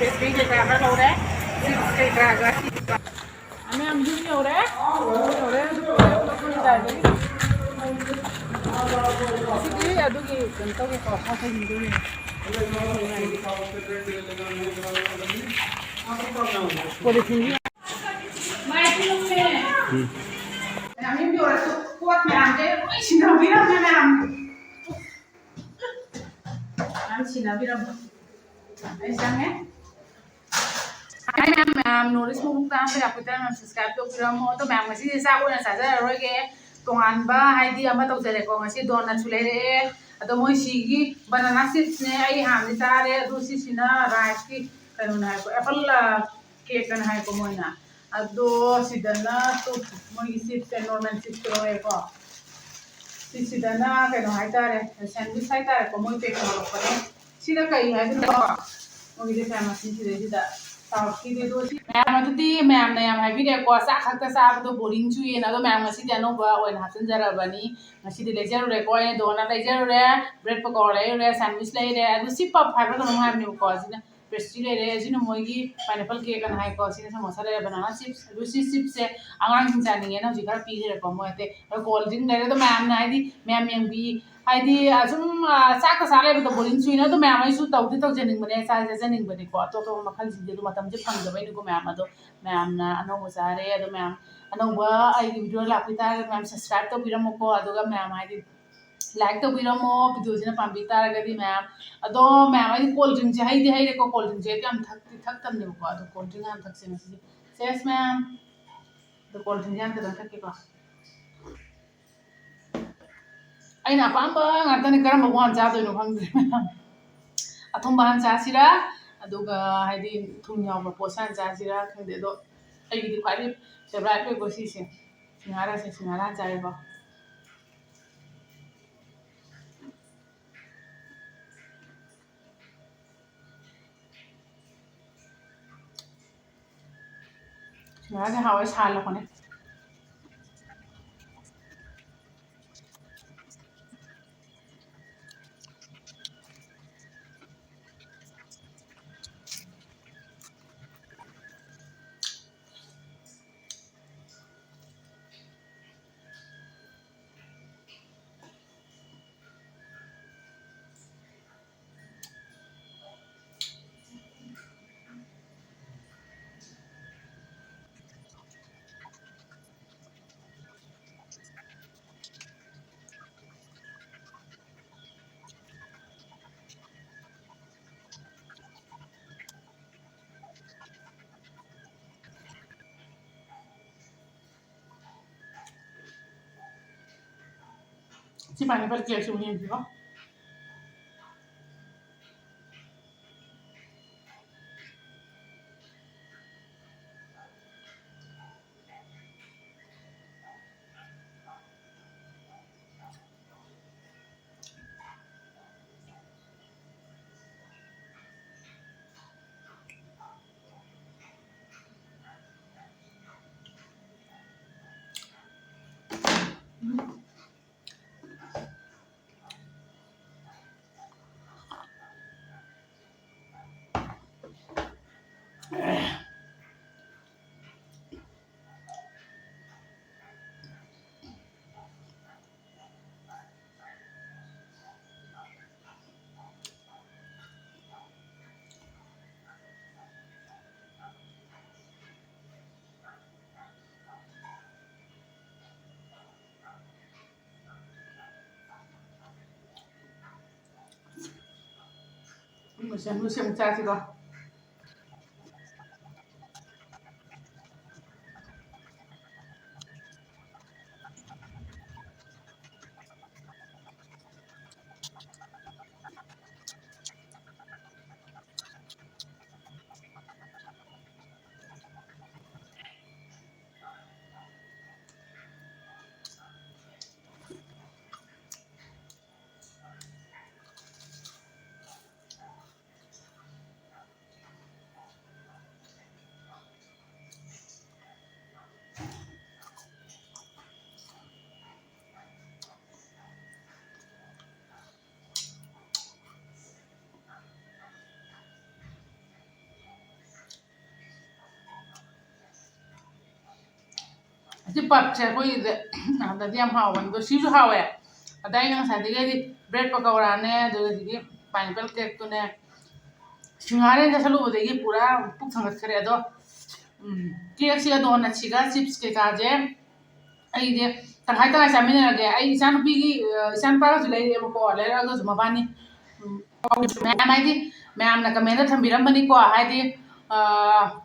Pastry ꯀꯩꯀꯥ ꯈꯔ ꯂꯧꯔꯦ ꯆꯤꯞꯁ ꯀꯩꯀꯥꯒ ꯃꯌꯥꯝ ꯌꯨꯝ ꯌꯧꯔꯦ ꯁꯤꯗꯤ ꯑꯗꯨꯒꯤ ꯀꯩꯅꯣ ꯇꯧꯒꯦꯀꯣ ꯍꯥꯞꯍꯟꯗꯣꯏꯅꯦ ꯄꯣꯂꯤꯊꯤꯟꯒꯤ ꯃꯌꯥꯝ ꯌꯨꯝ ꯌꯧꯔꯁꯨ ꯄꯣꯠ ꯃꯌꯥꯝꯁꯦ ꯂꯣꯏ ꯁꯤꯟꯅꯕꯤꯔꯝꯃꯦ ꯃꯌꯥꯝ ꯁꯤꯟꯅꯕꯤꯔꯝꯕ ꯑꯩ ꯆꯪꯉꯦ ma'am notice mo kung saan pinakita ng subscribe to pero mo to ma'am kasi sa ako na sa roge tungan ba hindi ama to sa ko kasi donut sulere ato mo sigi banana chips ne ai ham ni tare ado si sina rice ki kanu na ko apple cake kan hai ko mo na ado sidana to mo chips normal chips ko ko sidana kanu hai tare sandwich hai tare ko mo pe ko ko ne sida kai hai ko mo gi famous ni sida ma'am adudi ma'am na yam haibire ko sa khakta sa do boring chu yen ado ma'am ngasi de no ba oin hapsin jarabani ngasi de lejaru re ko yen dona lejaru re bread pakora re sandwich le re ado sip up haiba no ham ni ko sina pastry le re sina moigi pineapple cake kan hai ko sina samosa le banana chips ado si chips se angang sing jani nge na ji kar pi re ko mo ate cold drink le do ma'am na haidi ma'am yang bi haidi asum sa ka sa le do boring chu yen ado ma'am ai su tau di tau jening bane sa jening bane ko to to makhal ji de matam je phang da bai ni ko ma'am ado ma'am na ano mo sare ado ma'am ano ba ai video la pita ma'am subscribe to biramo ko ado ga ma'am haidi like to biramo video jina pambi tara ga di ma'am ado ma'am ai cold drink je haidi haide ko cold drink je kam thak tam ni ko ado cold drink am thak se masi yes ma'am the cold drink jam ta thak ke ko ai na pamba ngata ni karam bhagwan cha do no phangde ma'am athum ban cha sira aduga haidi thum yaw ba posan cha sira khande do ai di khari favorite pe ko si se sinara chai ba sinara de hawa sal ko ne si pineapple cake su ni ko mo se mo cha si ko ꯁꯤ ꯄꯞꯁꯦ ꯑꯩꯈꯣꯏꯒꯤꯗꯤ ꯑꯗꯗꯤ ꯌꯥꯝ ꯍꯥꯎꯕꯅꯤ ꯑꯗꯣ ꯁꯤꯁꯨ ꯍꯥꯎꯋꯦ ꯑꯗ ꯑꯩꯅ ꯉꯁꯥꯏꯗꯒꯤ ꯕ꯭ꯔꯦꯗ ꯄꯀꯧꯔꯥꯅꯦ ꯑꯗꯨꯗꯒꯤ ꯄꯥꯏꯅꯦꯄꯜ ꯀꯦꯛꯇꯨꯅꯦ ꯁꯤꯡꯍꯥꯔ ꯆꯠꯂꯨꯕꯗꯒꯤ ꯄꯨꯔꯥ ꯄꯨꯛ ꯊꯪꯒꯠꯈ꯭ꯔꯦ ꯑꯗꯣ ꯀꯦꯛꯁꯤꯒ ꯗꯣꯅꯠꯁꯤꯒ ꯆꯤꯞꯁ ꯀꯩꯀꯥꯁꯦ ꯑꯩꯗꯤ ꯇꯪꯈꯥꯏ ꯇꯪꯈꯥꯏ ꯆꯥꯃꯤꯟꯅꯔꯒꯦ ꯑꯩ ꯏꯆꯥꯅꯨꯄꯤꯒꯤ ꯏꯆꯥꯅꯨꯄꯥꯒꯁꯨ ꯂꯩꯔꯛꯑꯦꯕꯀꯣ ꯂꯩꯔꯛꯑꯒꯁꯨ ꯃꯕꯥꯅꯤ ꯃꯌꯥꯝ ꯍꯥꯏꯗꯤ ꯃꯌꯥꯝꯅ ꯀꯃꯦꯟꯗ ꯊꯝꯕꯤꯔꯝꯕꯅꯤꯀꯣ ꯍꯥꯏꯗꯤ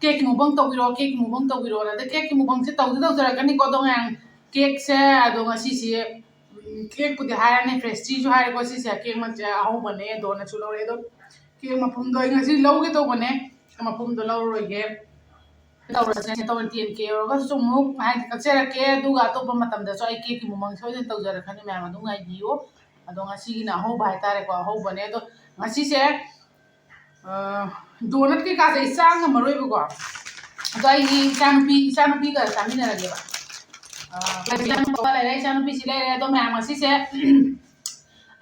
ꯀꯦꯛꯀꯤ ꯃꯨꯛꯕꯥꯡ ꯇꯧꯕꯤꯔꯣ ꯀꯦꯛꯀꯤ ꯃꯨꯛꯕꯥꯡ ꯇꯧꯕꯤꯔꯣ ꯑꯗ ꯀꯦꯛꯀꯤ ꯃꯨꯛꯕꯥꯡꯁꯦ ꯇꯧꯖꯔꯛꯀꯅꯤꯀꯣ ꯑꯗꯣ ꯃꯌꯥꯝ ꯀꯦꯛꯁꯦ ꯑꯗꯣ ꯉꯁꯤꯁꯦ ꯀꯦꯛꯄꯨꯗꯤ ꯍꯥꯏꯔꯅꯤ ꯐ꯭ꯔꯦꯁꯇꯤꯁꯨ ꯍꯥꯏꯔꯦꯀꯣ ꯁꯤꯁꯦ ꯀꯦꯛ ꯃꯆꯦ ꯑꯍꯧꯕꯅꯦ ꯗꯣꯅꯠꯁꯨ ꯂꯧꯔꯦ ꯑꯗꯣ ꯀꯦꯛ ꯃꯄꯨꯝꯗꯣ ꯑꯩ ꯉꯁꯤ ꯂꯧꯒꯦ ꯇꯧꯕꯅꯦ ꯃꯄꯨꯝꯗꯣ ꯂꯧꯔꯔꯣꯏꯒꯦ ꯇꯧꯔꯁꯦ ꯇꯧꯔ 10K ꯌꯧꯔꯒꯁꯨ ꯑꯃꯨꯛ ꯍꯥꯏꯗꯤ ꯀꯛꯆꯔꯛꯀꯦ ꯑꯗꯨꯒ ꯑꯇꯣꯞꯄ ꯃꯇꯝꯗꯁꯨ ꯑꯩ ꯀꯦꯛꯀꯤ ꯃꯃꯜ ꯁꯣꯏꯗꯅ ꯇꯧꯖꯔꯛꯀꯅꯤ ꯃꯌꯥꯝ ꯑꯗꯨꯝ ꯉꯥꯏꯕꯤꯌꯨ ꯑꯗꯣ ꯉꯁꯤꯒꯤꯅ ꯑꯍꯧꯕ ꯍꯥꯏꯇꯥꯔꯦꯀꯣ ꯑꯍꯧꯕꯅꯦ ꯑꯗꯣ ꯉꯁꯤꯁꯦ ꯗꯣꯅꯠ ꯀꯩꯀꯥꯁꯦ ꯑꯩ ꯆꯥ ꯉꯝꯃꯔꯣꯏꯕꯀꯣ ꯑꯗꯣ ꯑꯩꯒꯤ ꯏꯆꯥꯅꯨꯄꯤꯒ ꯆꯥꯃꯤꯟꯅꯔꯒꯦꯕ ꯂꯩꯔꯦ ꯏꯆꯥꯅꯨꯄꯤꯁꯤ ꯂꯩꯔꯦ ꯑꯗꯣ ꯃꯌꯥꯝ ꯉꯁꯤꯁꯦ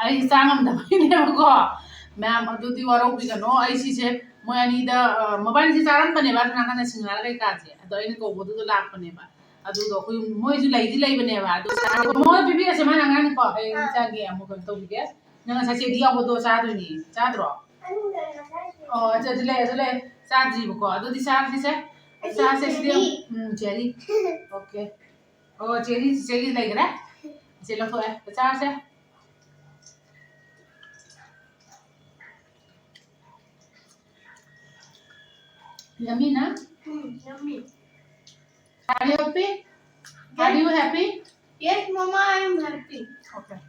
ꯑꯩꯁꯦ ꯆꯥ ꯉꯝꯗꯕꯒꯤꯅꯦꯕꯀꯣ ꯃꯌꯥꯝ ꯑꯗꯨꯗꯤ ꯋꯥꯔꯧꯕꯤꯒꯅꯣ ꯑꯩ ꯁꯤꯁꯦ ꯃꯣꯏ ꯑꯅꯤꯗ ꯃꯕꯥꯅꯤꯁꯦ ꯆꯥꯔꯝꯕꯅꯦꯕ ꯑꯗꯨ ꯅꯥꯀꯟꯗ ꯁꯤꯡꯍꯥꯔ ꯀꯩꯀꯥꯁꯦ ꯑꯗꯣ ꯑꯩꯅ ꯀꯧꯕꯗꯨꯗ ꯂꯥꯛꯄꯅꯦꯕ ꯑꯗꯨꯗꯣ ꯑꯩꯈꯣꯏ ꯃꯣꯏꯁꯨ ꯂꯩꯗꯤ ꯂꯩꯕꯅꯦꯕ ꯑꯗꯨ ꯃꯉꯣꯟꯗ ꯄꯤꯕꯤꯔꯁꯦ ꯃꯥꯅ ꯑꯉꯥꯡꯅꯤꯀꯣ ꯍꯌꯦꯡ ꯆꯥꯒꯦ ꯑꯃꯨꯛ ꯀꯩꯅꯣ ꯇꯧꯕꯤꯒꯦ ꯅꯪ ꯉꯁꯥꯏ ꯆꯦꯗꯤ ꯌꯥꯎꯕꯗꯣ ꯆꯥꯗꯣꯏꯅꯤ ꯆꯥꯗ꯭ꯔꯣ ꯑꯣ ꯑꯗꯨ ꯂꯩ ꯆꯥꯗ꯭ꯔꯤꯕꯀꯣ ꯑꯗꯨꯗꯤ ꯆꯥꯁꯤꯁꯦ ꯆꯥꯁꯦ ꯁꯤꯗꯤ ꯆꯦꯔꯤ ꯑꯣꯀꯦ ꯑꯣ ꯆꯦꯔꯤ ꯂꯩꯈ꯭ꯔꯦ ꯏꯆꯦ ꯂꯧꯊꯣꯛꯑꯦ ꯆꯥꯁꯦ Yummy, na? Yummy. Are you happy? Are you happy? Yes, Mama, I am happy. Okay.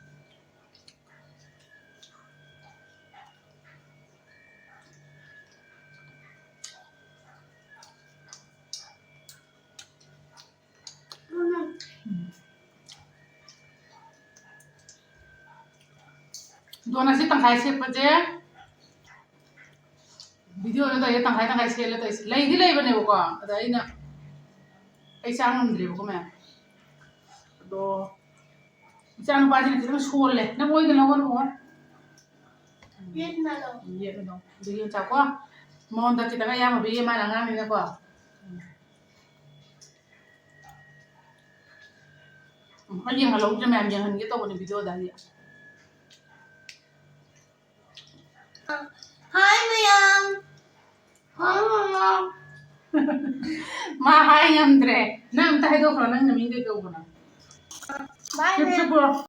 Donat sih tangkai siapa aja? Video itu ya tangkai sekali itu. Lagi bane buka. Ada ini. Isang ngomong buka mah. Do. Isang pagi ni kita sekolah le. Nak boleh dengan orang bukan? Yes, Madam. Iya dong. Jadi cakap. Mau dah kita kan yang lebih mana ngan ini apa? Anh em kalau udah main jangan gitu punya video dari. Hi, Ma'am. Hi, Mama. Ma hai Andre. Nam tayo do kalau nang namin dito ko na. Bye, Ma'am.